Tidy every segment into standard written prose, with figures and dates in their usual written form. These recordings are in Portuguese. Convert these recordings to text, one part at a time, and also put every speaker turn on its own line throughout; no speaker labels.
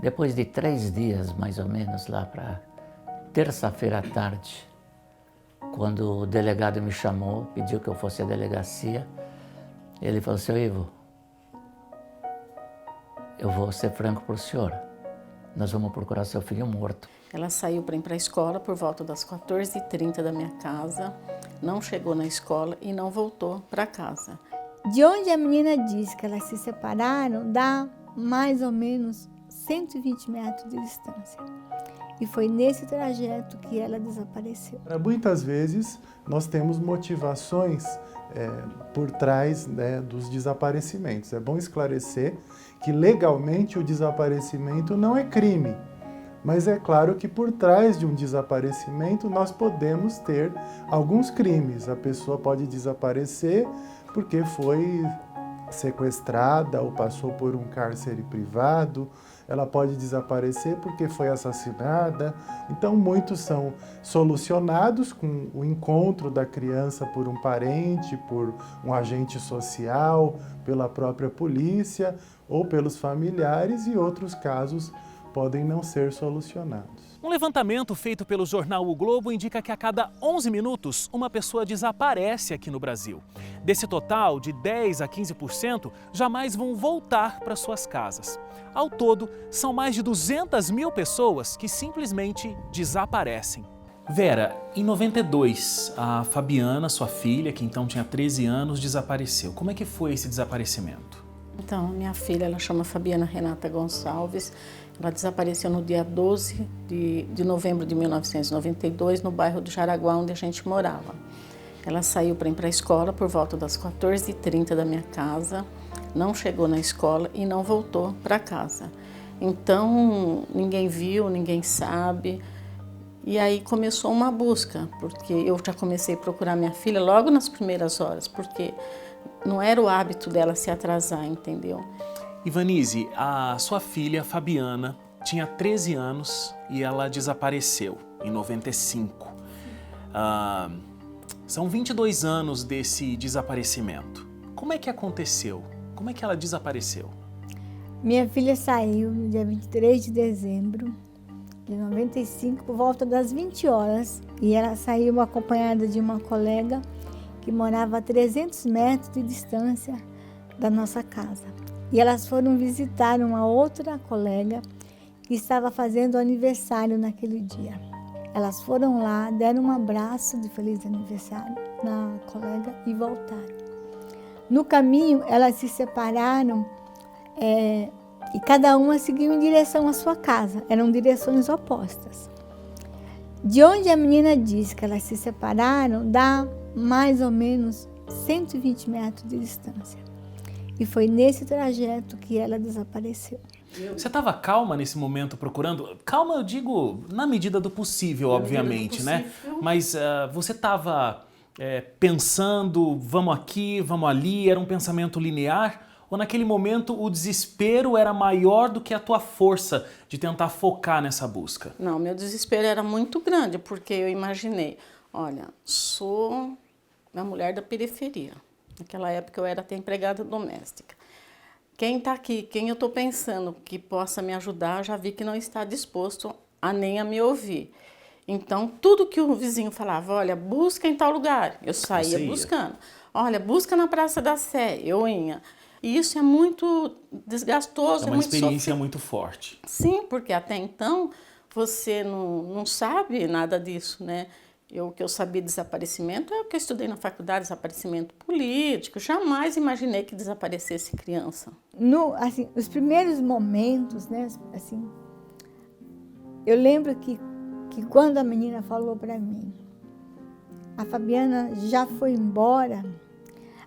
Depois de 3 dias, mais ou menos, lá para terça-feira à tarde, quando o delegado me chamou, pediu que eu fosse à delegacia, ele falou: seu Ivo, eu vou ser franco para o senhor, nós vamos procurar seu filho morto.
Ela saiu para ir para a escola por volta das 14h30 da minha casa, não chegou na escola e não voltou para casa.
De onde a menina diz que elas se separaram, dá mais ou menos 120 metros de distância. E foi nesse trajeto que ela desapareceu.
Muitas vezes nós temos motivações por trás, né, dos desaparecimentos. É bom esclarecer que legalmente o desaparecimento não é crime. Mas é claro que por trás de um desaparecimento nós podemos ter alguns crimes. A pessoa pode desaparecer porque foi sequestrada ou passou por um cárcere privado, ela pode desaparecer porque foi assassinada. Então, muitos são solucionados com o encontro da criança por um parente, por um agente social, pela própria polícia ou pelos familiares, e outros casos podem não ser solucionados.
Um levantamento feito pelo jornal O Globo indica que a cada 11 minutos uma pessoa desaparece aqui no Brasil. Desse total, de 10 a 15% jamais vão voltar para suas casas. Ao todo, são mais de 200 mil pessoas que simplesmente desaparecem. Vera, em 92, a Fabiana, sua filha, que então tinha 13 anos, desapareceu. Como é que foi esse desaparecimento?
Então, minha filha, ela chama Fabiana Renata Gonçalves. Ela desapareceu no dia 12 de novembro de 1992, no bairro do Jaraguá, onde a gente morava. Ela saiu para ir para a escola por volta das 14h30 da minha casa, não chegou na escola e não voltou para casa. Então, ninguém viu, ninguém sabe. E aí começou uma busca, porque eu já comecei a procurar minha filha logo nas primeiras horas, porque não era o hábito dela se atrasar, entendeu?
Ivanise, a sua filha, Fabiana, tinha 13 anos e ela desapareceu em 95. São 22 anos desse desaparecimento. Como é que aconteceu? Como é que ela desapareceu?
Minha filha saiu no dia 23 de dezembro de 95, por volta das 20 horas. E ela saiu acompanhada de uma colega que morava a 300 metros de distância da nossa casa. E elas foram visitar uma outra colega que estava fazendo aniversário naquele dia. Elas foram lá, deram um abraço de feliz aniversário na colega e voltaram. No caminho, elas se separaram e cada uma seguiu em direção à sua casa. Eram direções opostas. De onde a menina diz que elas se separaram, dá mais ou menos 120 metros de distância. E foi nesse trajeto que ela desapareceu.
Você estava calma nesse momento procurando? Calma, eu digo, na medida do possível, obviamente, né? Mas você estava pensando, vamos aqui, vamos ali, era um pensamento linear? Ou naquele momento o desespero era maior do que a tua força de tentar focar nessa busca?
Não, meu desespero era muito grande, porque eu imaginei, olha, sou uma mulher da periferia. Naquela época eu era até empregada doméstica. Quem está aqui, quem eu estou pensando que possa me ajudar, já vi que não está disposto a nem a me ouvir. Então, tudo que o vizinho falava, olha, busca em tal lugar, eu saía buscando. Olha, busca na Praça da Sé, eu ia. E isso é muito desgastoso.
É uma experiência muito forte.
Sim, porque até então você não sabe nada disso, né? O que eu sabia de desaparecimento é o que eu estudei na faculdade, desaparecimento político. Jamais imaginei que desaparecesse criança.
Os primeiros momentos, né, assim, eu lembro que quando a menina falou para mim, a Fabiana já foi embora,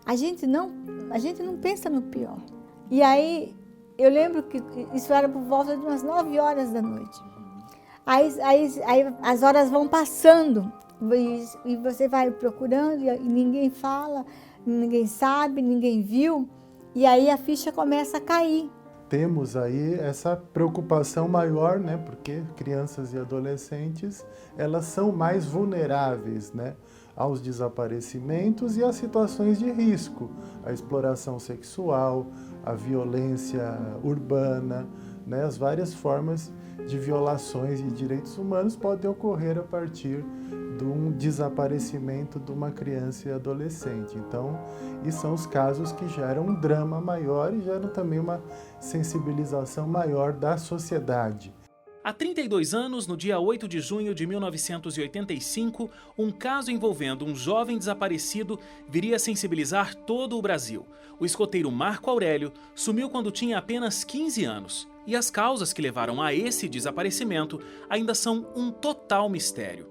a gente não pensa no pior. E aí, eu lembro que isso era por volta de umas 9 horas da noite. Aí as horas vão passando. E você vai procurando e ninguém fala, ninguém sabe, ninguém viu, e aí a ficha começa a cair.
Temos aí essa preocupação maior, né? Porque crianças e adolescentes, elas são mais vulneráveis, né, aos desaparecimentos e às situações de risco, a exploração sexual, a violência urbana, né, as várias formas de violações de direitos humanos podem ocorrer a partir de um desaparecimento de uma criança e adolescente. Então, esses são os casos que geram um drama maior e geram também uma sensibilização maior da sociedade.
Há 32 anos, no dia 8 de junho de 1985, um caso envolvendo um jovem desaparecido viria a sensibilizar todo o Brasil. O escoteiro Marco Aurélio sumiu quando tinha apenas 15 anos. E as causas que levaram a esse desaparecimento ainda são um total mistério.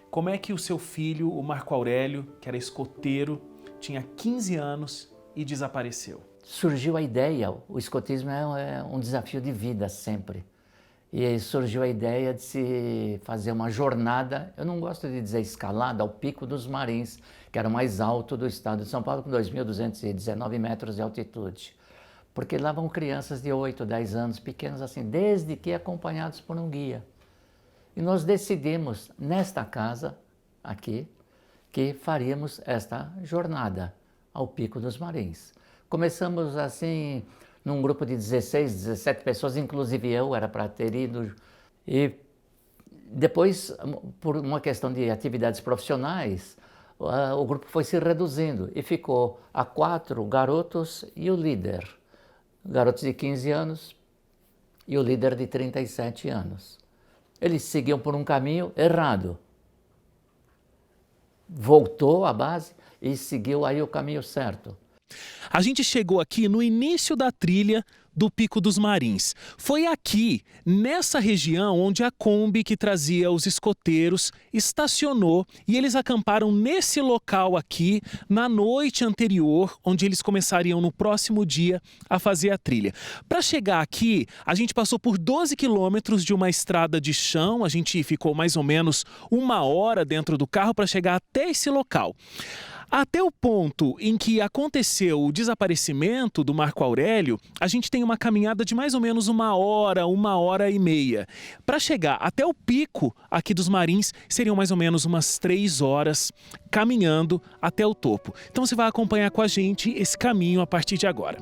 Como é que o seu filho, o Marco Aurélio, que era escoteiro, tinha 15 anos e desapareceu?
Surgiu a ideia, o escotismo é um desafio de vida sempre. E aí surgiu a ideia de se fazer uma jornada, eu não gosto de dizer escalada, ao Pico dos Marins, que era o mais alto do estado de São Paulo, com 2.219 metros de altitude. Porque lá vão crianças de 8, 10 anos, pequenos assim, desde que acompanhados por um guia. E nós decidimos, nesta casa, aqui, que faríamos esta jornada ao Pico dos Marins. Começamos assim, num grupo de 16, 17 pessoas, inclusive eu era para ter ido. E depois, por uma questão de atividades profissionais, o grupo foi se reduzindo e ficou a 4 garotos e o líder. Garotos de 15 anos e o líder de 37 anos. Eles seguiam por um caminho errado. Voltou à base e seguiu aí o caminho certo.
A gente chegou aqui no início da trilha do Pico dos Marins. Foi aqui, nessa região, onde a Kombi que trazia os escoteiros estacionou e eles acamparam nesse local aqui na noite anterior, onde eles começariam no próximo dia a fazer a trilha. Para chegar aqui, a gente passou por 12 quilômetros de uma estrada de chão, a gente ficou mais ou menos 1 hora dentro do carro para chegar até esse local. Até o ponto em que aconteceu o desaparecimento do Marco Aurélio, a gente tem uma caminhada de mais ou menos 1 hora, 1h30. Para chegar até o pico aqui dos Marins, seriam mais ou menos umas 3 horas caminhando até o topo. Então você vai acompanhar com a gente esse caminho a partir de agora.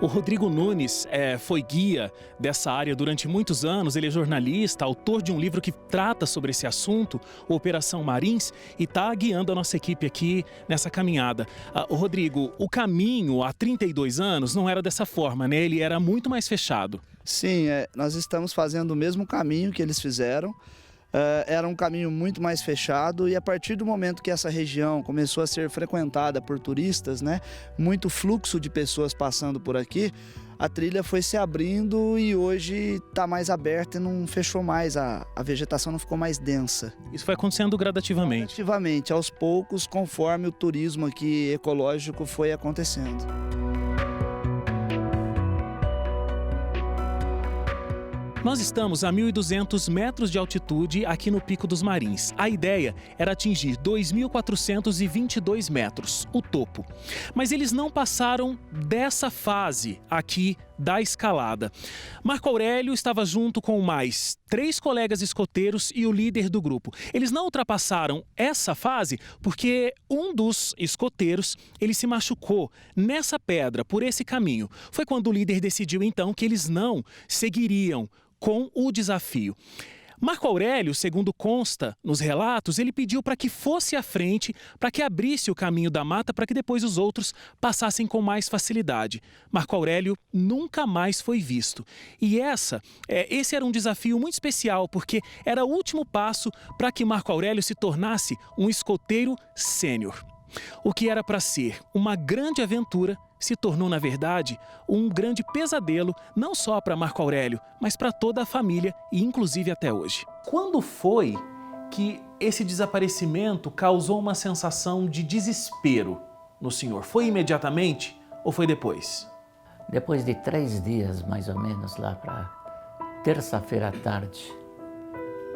O Rodrigo Nunes foi guia dessa área durante muitos anos, ele é jornalista, autor de um livro que trata sobre esse assunto, Operação Marins, e está guiando a nossa equipe aqui nessa caminhada. Rodrigo, o caminho há 32 anos não era dessa forma, né? Ele era muito mais fechado.
Sim, nós estamos fazendo o mesmo caminho que eles fizeram. Era um caminho muito mais fechado e a partir do momento que essa região começou a ser frequentada por turistas, né, muito fluxo de pessoas passando por aqui, a trilha foi se abrindo e hoje está mais aberta e não fechou mais, a vegetação não ficou mais densa.
Isso foi acontecendo gradativamente?
Gradativamente, aos poucos, conforme o turismo aqui ecológico foi acontecendo.
Nós estamos a 1.200 metros de altitude aqui no Pico dos Marins. A ideia era atingir 2.422 metros, o topo. Mas eles não passaram dessa fase aqui da escalada. Marco Aurélio estava junto com mais 3 colegas escoteiros e o líder do grupo. Eles não ultrapassaram essa fase porque um dos escoteiros ele se machucou nessa pedra, por esse caminho. Foi quando o líder decidiu então que eles não seguiriam com o desafio. Marco Aurélio, segundo consta nos relatos, ele pediu para que fosse à frente, para que abrisse o caminho da mata, para que depois os outros passassem com mais facilidade. Marco Aurélio nunca mais foi visto. E esse era um desafio muito especial, porque era o último passo para que Marco Aurélio se tornasse um escoteiro sênior. O que era para ser uma grande aventura se tornou, na verdade, um grande pesadelo, não só para Marco Aurélio, mas para toda a família e inclusive até hoje. Quando foi que esse desaparecimento causou uma sensação de desespero no senhor? Foi imediatamente ou foi depois?
Depois de 3 dias, mais ou menos, lá para terça-feira à tarde,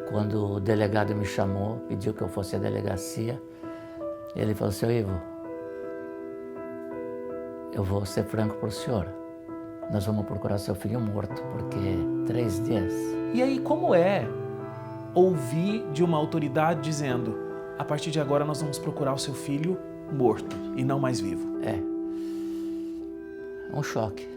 quando o delegado me chamou, pediu que eu fosse à delegacia, ele falou: seu Ivo, eu vou ser franco para o senhor. Nós vamos procurar seu filho morto, porque 3 dias.
E aí, como é ouvir de uma autoridade dizendo: a partir de agora nós vamos procurar o seu filho morto e não mais vivo?
É um choque.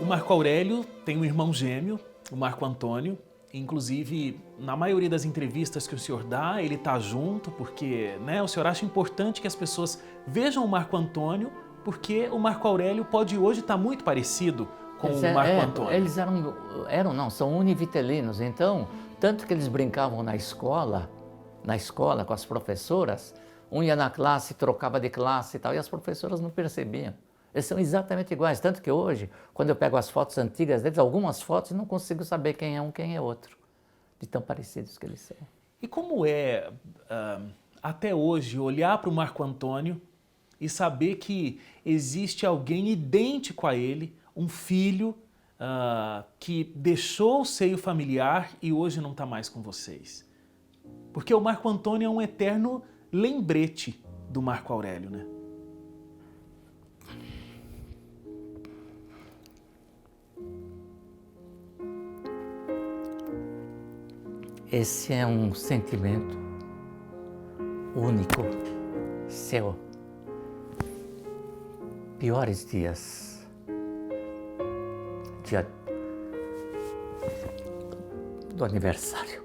O Marco Aurélio tem um irmão gêmeo, o Marco Antônio. Inclusive, na maioria das entrevistas que o senhor dá, ele está junto, porque, né, o senhor acha importante que as pessoas vejam o Marco Antônio, porque o Marco Aurélio pode hoje estar muito parecido com o Marco Antônio.
Eles são univitelinos, então, tanto que eles brincavam na escola com as professoras, um ia na classe, trocava de classe e tal, e as professoras não percebiam. Eles são exatamente iguais, tanto que hoje, quando eu pego as fotos antigas deles, algumas fotos, eu não consigo saber quem é um, quem é outro, de tão parecidos que eles são.
E como é, até hoje, olhar para o Marco Antônio e saber que existe alguém idêntico a ele, um filho que deixou o seio familiar e hoje não está mais com vocês? Porque o Marco Antônio é um eterno lembrete do Marco Aurélio, né?
Esse é um sentimento único, seu. Piores dias, dia do aniversário.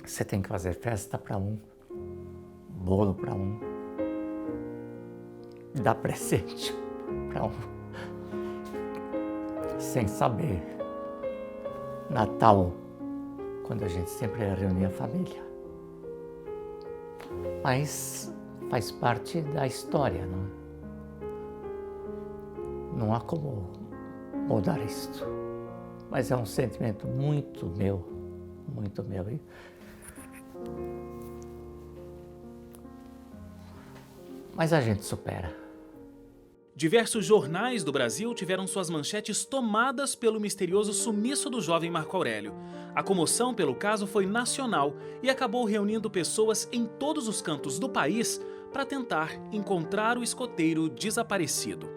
Você tem que fazer festa para um, bolo para um, dar presente para um, sem saber. Natal, quando a gente sempre reunia a família. Mas faz parte da história, não é? Não há como mudar isto. Mas é um sentimento muito meu, muito meu. Mas a gente supera.
Diversos jornais do Brasil tiveram suas manchetes tomadas pelo misterioso sumiço do jovem Marco Aurélio. A comoção pelo caso foi nacional e acabou reunindo pessoas em todos os cantos do país para tentar encontrar o escoteiro desaparecido.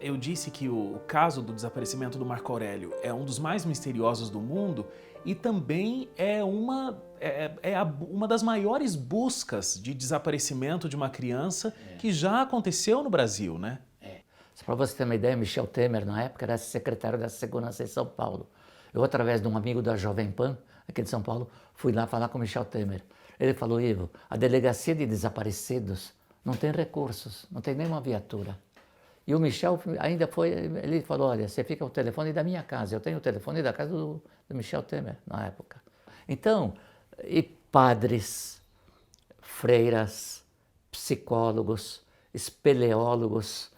Eu disse que o caso do desaparecimento do Marco Aurélio é um dos mais misteriosos do mundo e também é uma das maiores buscas de desaparecimento de uma criança que já aconteceu no Brasil, né?
Para você ter uma ideia, Michel Temer, na época, era secretário da Segurança em São Paulo. Eu, através de um amigo da Jovem Pan, aqui de São Paulo, fui lá falar com o Michel Temer. Ele falou: Ivo, a delegacia de desaparecidos não tem recursos, não tem nenhuma viatura. E o Michel ainda foi, ele falou: olha, você fica com o telefone da minha casa. Eu tenho o telefone da casa do Michel Temer, na época. Então, e padres, freiras, psicólogos, espeleólogos,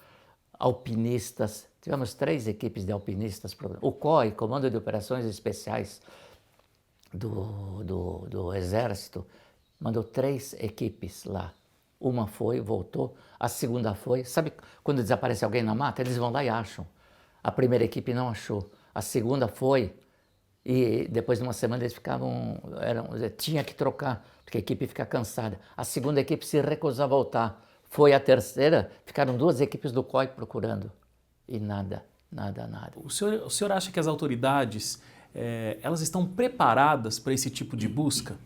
alpinistas, tivemos 3 equipes de alpinistas. O COI, Comando de Operações Especiais do Exército, mandou 3 equipes lá. Uma foi, voltou, a segunda foi. Sabe quando desaparece alguém na mata? Eles vão lá e acham. A primeira equipe não achou. A segunda foi e depois de uma semana eles tinha que trocar, porque a equipe fica cansada. A segunda equipe se recusou a voltar. Foi a terceira, ficaram 2 equipes do COI procurando. E nada.
O senhor acha que as autoridades elas estão preparadas para esse tipo de busca?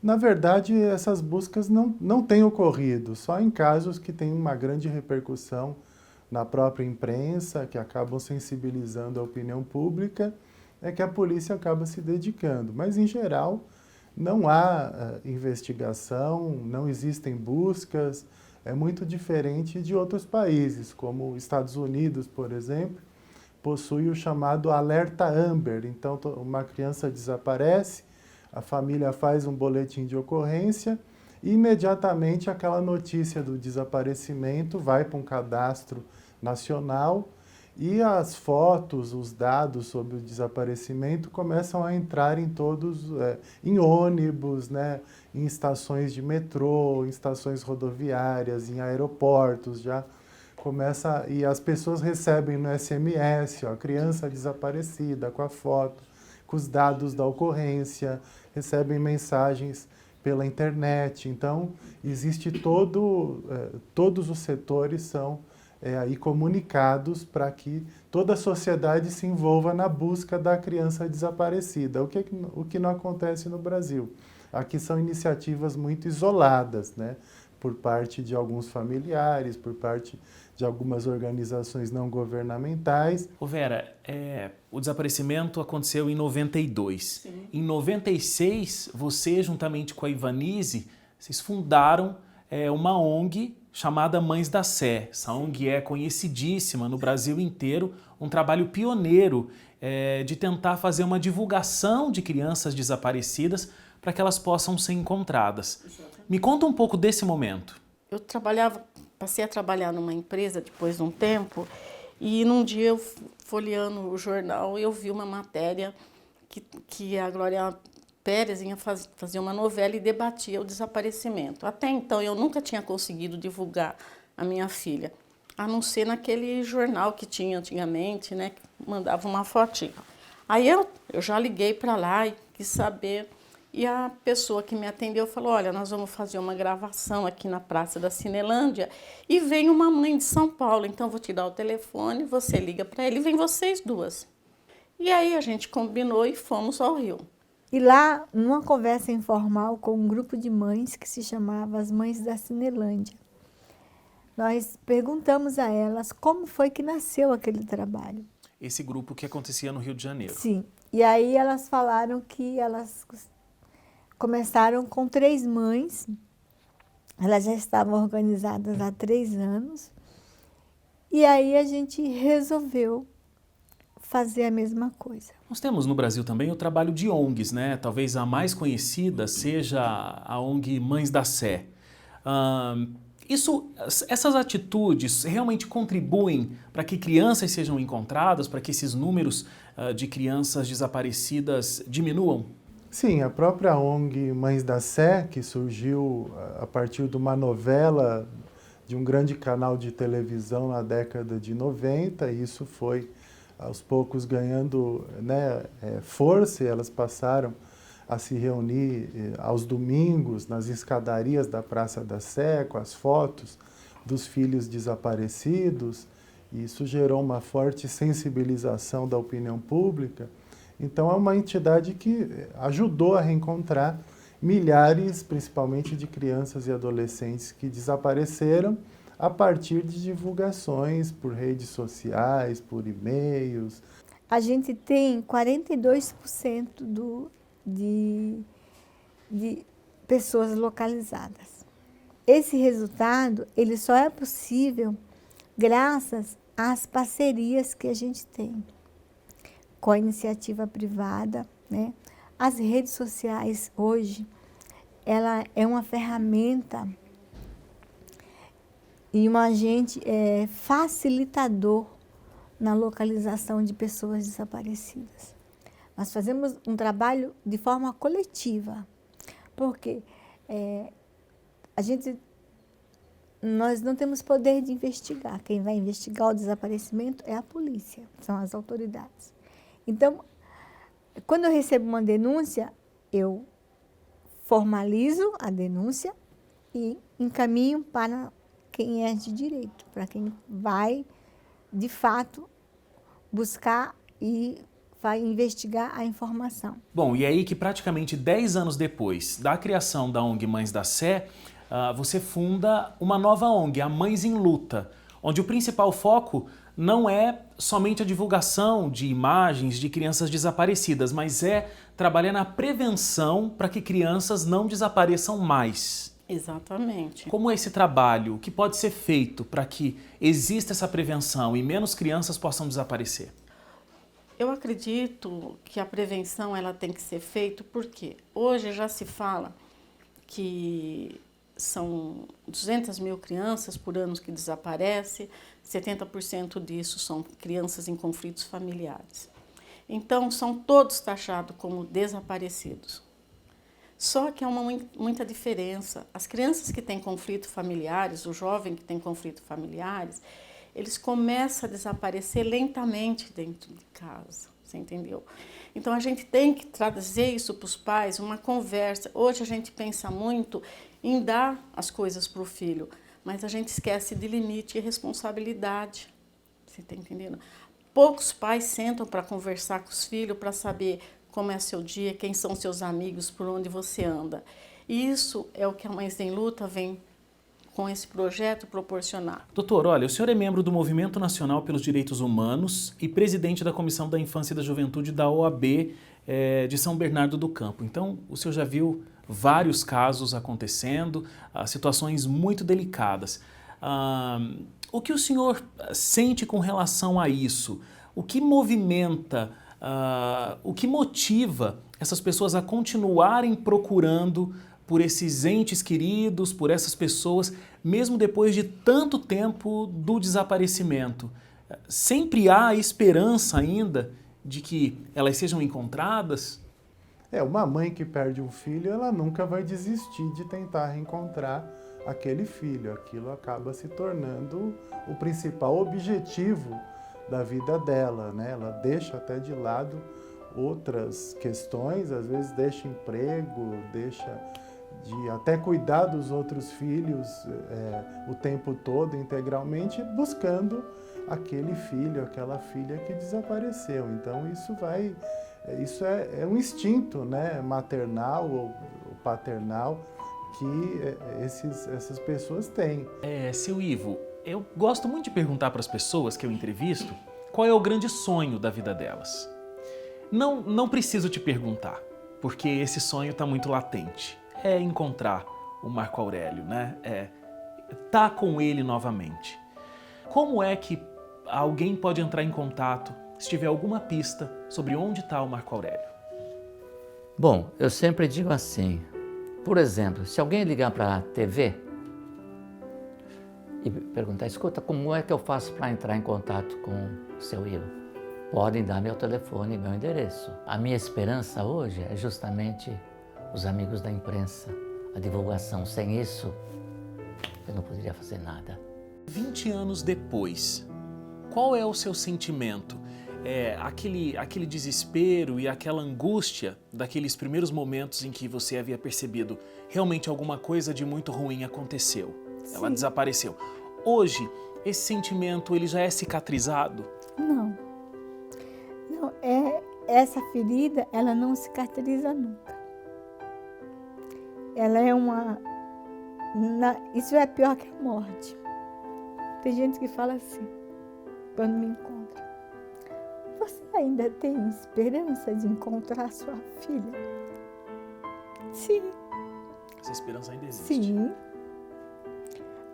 Na verdade, essas buscas não têm ocorrido, só em casos que têm uma grande repercussão na própria imprensa, que acabam sensibilizando a opinião pública, é que a polícia acaba se dedicando. Mas, em geral, não há investigação, não existem buscas. É muito diferente de outros países, como os Estados Unidos, por exemplo, possui o chamado alerta Amber. Então, uma criança desaparece, a família faz um boletim de ocorrência e imediatamente aquela notícia do desaparecimento vai para um cadastro nacional e as fotos, os dados sobre o desaparecimento começam a entrar em em ônibus, né, em estações de metrô, em estações rodoviárias, em aeroportos, já começa, e as pessoas recebem no SMS, ó, criança desaparecida, com a foto, com os dados da ocorrência, recebem mensagens pela internet. Então, existe todos os setores são aí comunicados para que toda a sociedade se envolva na busca da criança desaparecida, o que não acontece no Brasil. Aqui são iniciativas muito isoladas, né? Por parte de alguns familiares, por parte de algumas organizações não governamentais.
Ô Vera, o desaparecimento aconteceu em 92.
Sim.
Em 96, você, juntamente com a Ivanise, vocês fundaram uma ONG chamada Mães da Sé. Essa ONG é conhecidíssima no Brasil inteiro, um trabalho pioneiro de tentar fazer uma divulgação de crianças desaparecidas para que elas possam ser encontradas.
Exatamente.
Me conta um pouco desse momento.
Eu passei a trabalhar numa empresa depois de um tempo, e num dia eu folheando o jornal, eu vi uma matéria que a Glória Pérez ia fazer uma novela e debatia o desaparecimento. Até então eu nunca tinha conseguido divulgar a minha filha, a não ser naquele jornal que tinha antigamente, né, que mandava uma fotinha. Aí eu já liguei para lá e quis saber. E a pessoa que me atendeu falou, olha, nós vamos fazer uma gravação aqui na Praça da Cinelândia e vem uma mãe de São Paulo, então vou te dar o telefone, você liga para ele e vem vocês duas. E aí a gente combinou e fomos ao Rio.
E lá, numa conversa informal com um grupo de mães que se chamava as Mães da Cinelândia, nós perguntamos a elas como foi que nasceu aquele trabalho.
Esse grupo que acontecia no Rio de Janeiro.
Sim, e aí elas falaram que elas começaram com 3 mães, elas já estavam organizadas há 3 anos, e aí a gente resolveu fazer a mesma coisa.
Nós temos no Brasil também o trabalho de ONGs, né? Talvez a mais conhecida seja a ONG Mães da Sé. Essas atitudes realmente contribuem para que crianças sejam encontradas, para que esses números de crianças desaparecidas diminuam?
Sim, a própria ONG Mães da Sé, que surgiu a partir de uma novela de um grande canal de televisão na década de 90, e isso foi aos poucos ganhando, né, força, e elas passaram a se reunir aos domingos nas escadarias da Praça da Sé, com as fotos dos filhos desaparecidos, e isso gerou uma forte sensibilização da opinião pública. Então, é uma entidade que ajudou a reencontrar milhares, principalmente de crianças e adolescentes que desapareceram a partir de divulgações por redes sociais, por e-mails.
A gente tem 42% de pessoas localizadas. Esse resultado ele só é possível graças às parcerias que a gente tem com a iniciativa privada, né? As redes sociais hoje, ela é uma ferramenta e um agente facilitador na localização de pessoas desaparecidas. Nós fazemos um trabalho de forma coletiva, porque nós não temos poder de investigar. Quem vai investigar o desaparecimento é a polícia, são as autoridades. Então, quando eu recebo uma denúncia, eu formalizo a denúncia e encaminho para quem é de direito, para quem vai, de fato, buscar e vai investigar a informação.
Bom, e aí que praticamente 10 anos depois da criação da ONG Mães da Sé, você funda uma nova ONG, a Mães em Luta, onde o principal foco não é somente a divulgação de imagens de crianças desaparecidas, mas é trabalhar na prevenção para que crianças não desapareçam mais.
Exatamente.
Como é esse trabalho? O que pode ser feito para que exista essa prevenção e menos crianças possam desaparecer?
Eu acredito que a prevenção ela tem que ser feita porque hoje já se fala que são 200 mil crianças por ano que desaparecem, 70% disso são crianças em conflitos familiares. Então, são todos taxados como desaparecidos. Só que há muita diferença. As crianças que têm conflitos familiares, o jovem que tem conflitos familiares, eles começam a desaparecer lentamente dentro de casa, você entendeu? Então a gente tem que trazer isso para os pais, uma conversa. Hoje a gente pensa muito em dar as coisas para o filho, mas a gente esquece de limite e responsabilidade, você está entendendo? Poucos pais sentam para conversar com os filhos, para saber como é seu dia, quem são seus amigos, por onde você anda. E isso é o que a Mães em Luta vem com esse projeto proporcionar.
Doutor, olha, o senhor é membro do Movimento Nacional pelos Direitos Humanos e presidente da Comissão da Infância e da Juventude da OAB de São Bernardo do Campo. Então, o senhor já viu vários casos acontecendo, situações muito delicadas. O que o senhor sente com relação a isso? O que movimenta, o que motiva essas pessoas a continuarem procurando por esses entes queridos, por essas pessoas, mesmo depois de tanto tempo do desaparecimento? Sempre há esperança ainda de que elas sejam encontradas?
Uma mãe que perde um filho, ela nunca vai desistir de tentar reencontrar aquele filho. Aquilo acaba se tornando o principal objetivo da vida dela, né? Ela deixa até de lado outras questões, às vezes deixa emprego, deixa de até cuidar dos outros filhos o tempo todo, integralmente, buscando aquele filho, aquela filha que desapareceu. Então isso é um instinto, né, maternal ou paternal que essas pessoas têm.
Seu Ivo, eu gosto muito de perguntar para as pessoas que eu entrevisto qual é o grande sonho da vida delas. Não preciso te perguntar, porque esse sonho está muito latente. É encontrar o Marco Aurélio, né? Tá com ele novamente. Como é que alguém pode entrar em contato se tiver alguma pista sobre onde está o Marco Aurélio?
Bom, eu sempre digo assim, por exemplo, se alguém ligar para a TV e perguntar, escuta, como é que eu faço para entrar em contato com o seu Ivo? Podem dar meu telefone e meu endereço. A minha esperança hoje é justamente os amigos da imprensa, a divulgação. Sem isso, eu não poderia fazer nada.
20 anos depois, qual é o seu sentimento? Aquele desespero e aquela angústia daqueles primeiros momentos em que você havia percebido realmente alguma coisa de muito ruim aconteceu. Sim. Ela desapareceu. Hoje, esse sentimento ele já é cicatrizado?
Não. Essa ferida, ela não cicatriza nunca. Ela é isso é pior que a morte. Tem gente que fala assim, quando me encontra, você ainda tem esperança de encontrar sua filha? Sim.
Essa esperança ainda existe?
Sim.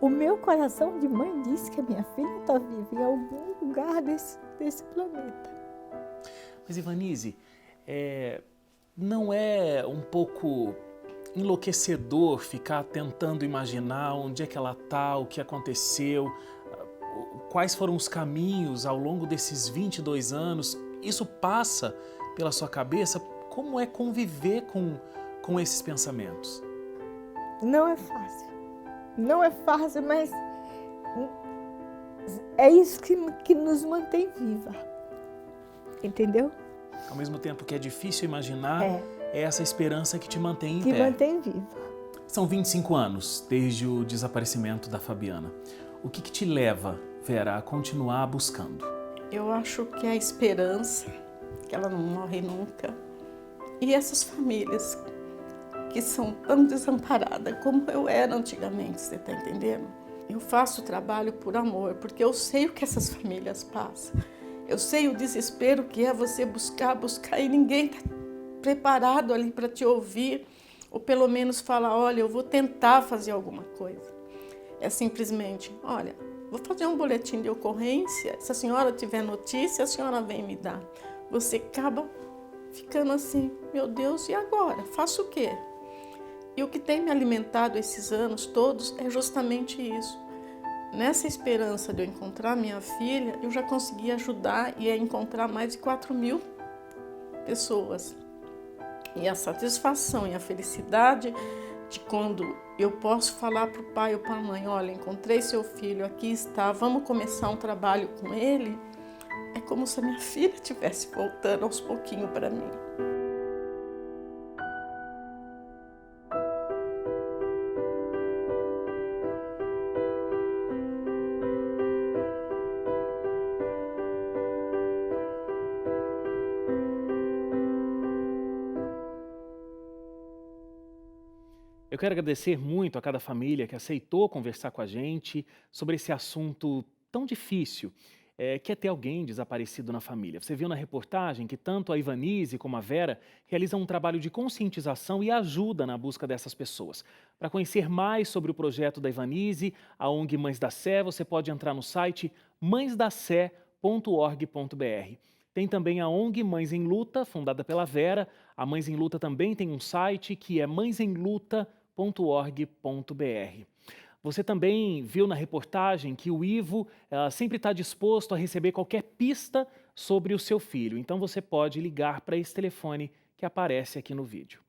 O meu coração de mãe diz que a minha filha está viva em algum lugar desse planeta.
Mas, Ivanise, não é um pouco enlouquecedor ficar tentando imaginar onde é que ela está, o que aconteceu, quais foram os caminhos ao longo desses 22 anos? Isso passa pela sua cabeça? Como é conviver com esses pensamentos?
Não é fácil. Não é fácil, mas é isso que nos mantém viva. Entendeu?
Ao mesmo tempo que é difícil imaginar, é essa esperança que te mantém em pé.
Que mantém viva.
São 25 anos desde o desaparecimento da Fabiana. O que te leva, Vera, a continuar buscando?
Eu acho que a esperança, que ela não morre nunca, e essas famílias que são tão desamparadas como eu era antigamente, você está entendendo? Eu faço o trabalho por amor, porque eu sei o que essas famílias passam. Eu sei o desespero que é você buscar e ninguém está preparado ali para te ouvir, ou pelo menos falar, olha, eu vou tentar fazer alguma coisa. É simplesmente, olha, vou fazer um boletim de ocorrência, se a senhora tiver notícia, a senhora vem me dar. Você acaba ficando assim, meu Deus, e agora? Faço o quê? E o que tem me alimentado esses anos todos é justamente isso. Nessa esperança de eu encontrar minha filha, eu já consegui ajudar e encontrar mais de 4.000 pessoas. E a satisfação e a felicidade de quando eu posso falar para o pai ou para a mãe, olha, encontrei seu filho, aqui está, vamos começar um trabalho com ele, é como se a minha filha estivesse voltando aos pouquinhos para mim.
Eu quero agradecer muito a cada família que aceitou conversar com a gente sobre esse assunto tão difícil, que é ter alguém desaparecido na família. Você viu na reportagem que tanto a Ivanise como a Vera realizam um trabalho de conscientização e ajuda na busca dessas pessoas. Para conhecer mais sobre o projeto da Ivanise, a ONG Mães da Sé, você pode entrar no site mãesdacé.org.br. Tem também a ONG Mães em Luta, fundada pela Vera. A Mães em Luta também tem um site que é mãesemluta.org.br. Você também viu na reportagem que o Ivo sempre está disposto a receber qualquer pista sobre o seu filho. Então você pode ligar para esse telefone que aparece aqui no vídeo.